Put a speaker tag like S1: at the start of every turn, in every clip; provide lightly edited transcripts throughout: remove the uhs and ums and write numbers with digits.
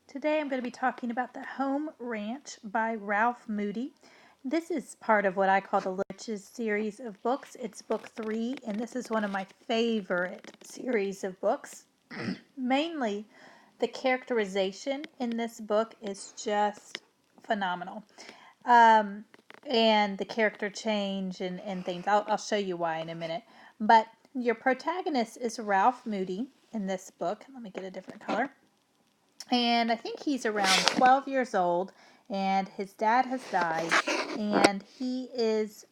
S1: Today I'm going to be talking about The Home Ranch by Ralph Moody. This is part of what I call the Witches series of books. It's book 3, and this is one of my favorite series of books. Mainly, the characterization in this book is just phenomenal. Um, and the character change and things. I'll show you why in a minute. But your protagonist is Ralph Moody in this book. Let me get a different color. And I think he's around 12 years old, and his dad has died, and he is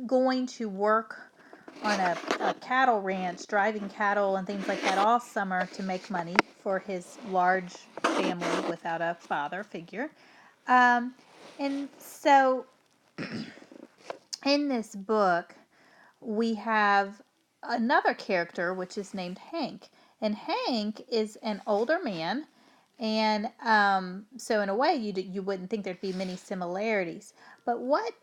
S1: going to work on a cattle ranch, driving cattle and things like that all summer to make money for his large family without a father figure. And so in this book, we have another character which is named Hank. And Hank is an older man, and so in a way you wouldn't think there'd be many similarities. But what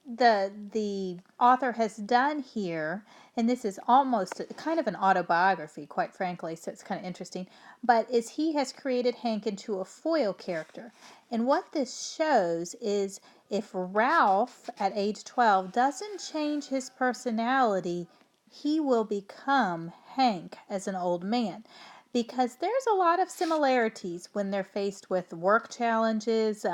S1: the author has done here, and this is almost kind of an autobiography, quite frankly, so it's kind of interesting, but is he has created Hank into a foil character. And what this shows is if Ralph at age 12 doesn't change his personality, he will become Hank as an old man, because there's a lot of similarities when they're faced with work challenges.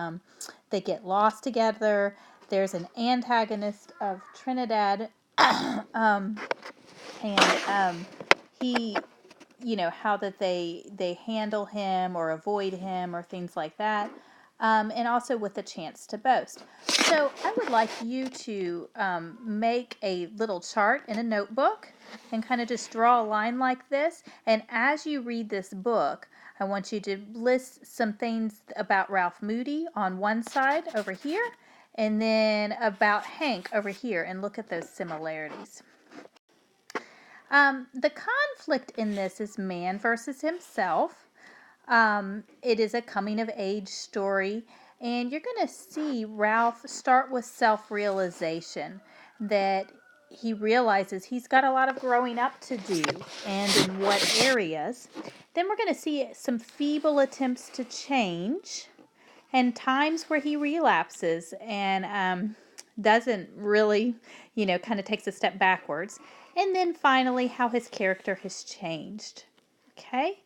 S1: They get lost together. There's an antagonist of Trinidad, and he, how that they handle him or avoid him or things like that. And also with the chance to boast. So I would like you to make a little chart in a notebook and kind of just draw a line like this. And as you read this book, I want you to list some things about Ralph Moody on one side over here, and then about Hank over here, and look at those similarities. The conflict in this is man versus himself. It is a coming of age story, and you're going to see Ralph start with self-realization, that he realizes he's got a lot of growing up to do, and in what areas. Then we're going to see some feeble attempts to change, and times where he relapses and doesn't really, kind of takes a step backwards. And then finally, how his character has changed. Okay?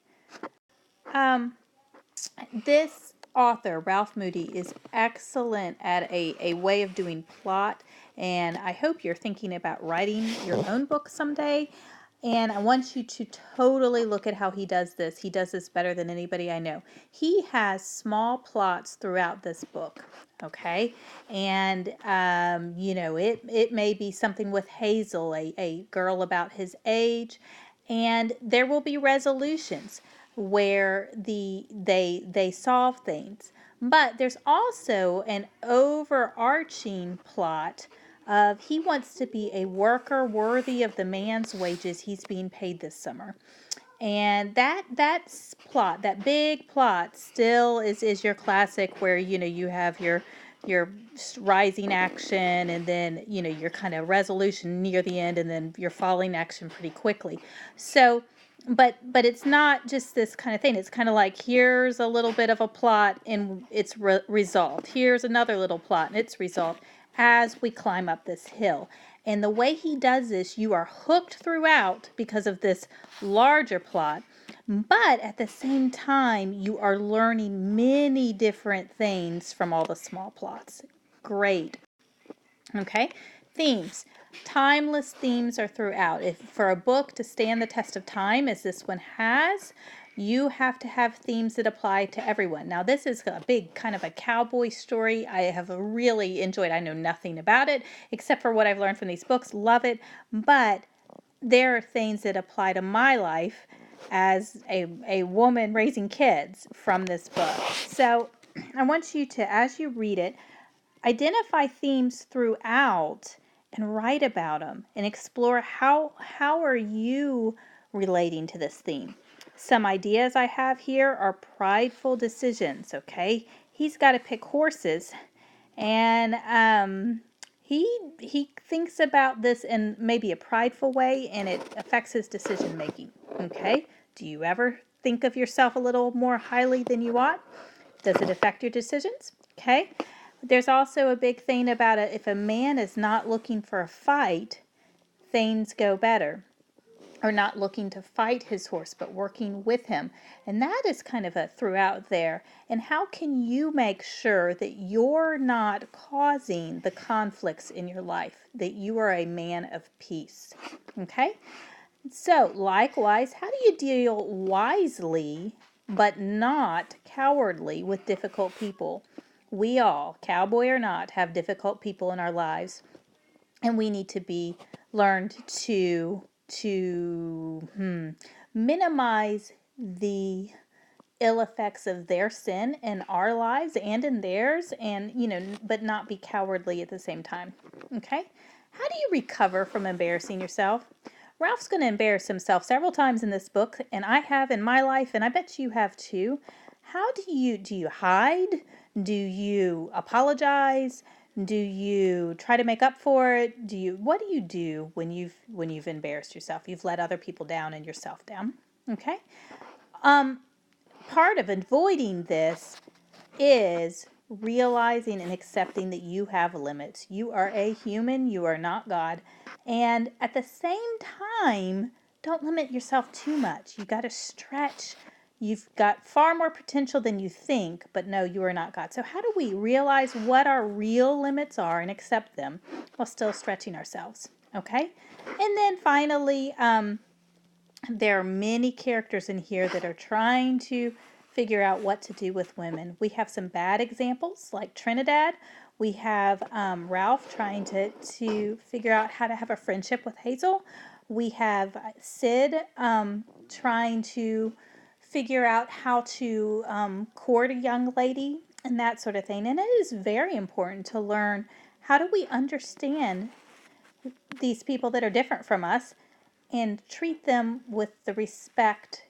S1: This author, Ralph Moody, is excellent at a way of doing plot, and I hope you're thinking about writing your own book someday. And I want you to totally look at how he does this. He does this better than anybody I know. He has small plots throughout this book, okay? And, it may be something with Hazel, a girl about his age, and there will be resolutions where they solve things. But there's also an overarching plot of he wants to be a worker worthy of the man's wages he's being paid this summer. And that's plot, that big plot still is your classic where you have your rising action, and then your kind of resolution near the end, and then your falling action pretty quickly. So but it's not just this kind of thing. It's kind of like, here's a little bit of a plot and it's resolved. Here's another little plot and it's resolved as we climb up this hill. And the way he does this, you are hooked throughout because of this larger plot. But at the same time, you are learning many different things from all the small plots. Great. Okay, themes. Timeless themes are throughout. If for a book to stand the test of time, as this one has, you have to have themes that apply to everyone. Now, this is a big kind of a cowboy story. I have really enjoyed. I know nothing about it except for what I've learned from these books. Love it, but there are things that apply to my life as a woman raising kids from this book. So I want you to, as you read it, identify themes throughout and write about them and explore how are you relating to this theme. Some ideas I have here are prideful decisions, okay? He's got to pick horses, and he thinks about this in maybe a prideful way, and it affects his decision making, okay? Do you ever think of yourself a little more highly than you ought? Does it affect your decisions? Okay. There's also a big thing about it. If a man is not looking for a fight, things go better. Or not looking to fight his horse, but working with him. And that is kind of a throughout there. And how can you make sure that you're not causing the conflicts in your life, that you are a man of peace? Okay? So, likewise, how do you deal wisely but not cowardly with difficult people? We all, cowboy or not, have difficult people in our lives, and we need to be learned to minimize the ill effects of their sin in our lives and in theirs, and but not be cowardly at the same time. Okay? How do you recover from embarrassing yourself? Ralph's going to embarrass himself several times in this book, and I have in my life, and I bet you have too. How do you hide? Do you apologize? Do you try to make up for it? What do you do when you've embarrassed yourself? You've let other people down and yourself down. Okay? Part of avoiding this is realizing and accepting that you have limits. You are a human, you are not God. And at the same time, don't limit yourself too much. You got to stretch. You've got far more potential than you think, but no, you are not God. So how do we realize what our real limits are and accept them while still stretching ourselves? Okay? And then finally, there are many characters in here that are trying to figure out what to do with women. We have some bad examples like Trinidad. We have Ralph trying to figure out how to have a friendship with Hazel. We have Sid trying to figure out how to court a young lady and that sort of thing. And it is very important to learn, how do we understand these people that are different from us and treat them with the respect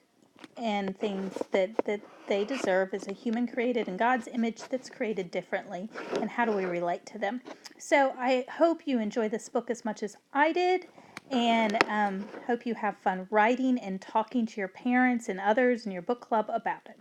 S1: and things that they deserve as a human created in God's image that's created differently, and how do we relate to them? So I hope you enjoy this book as much as I did, and hope you have fun writing and talking to your parents and others in your book club about it.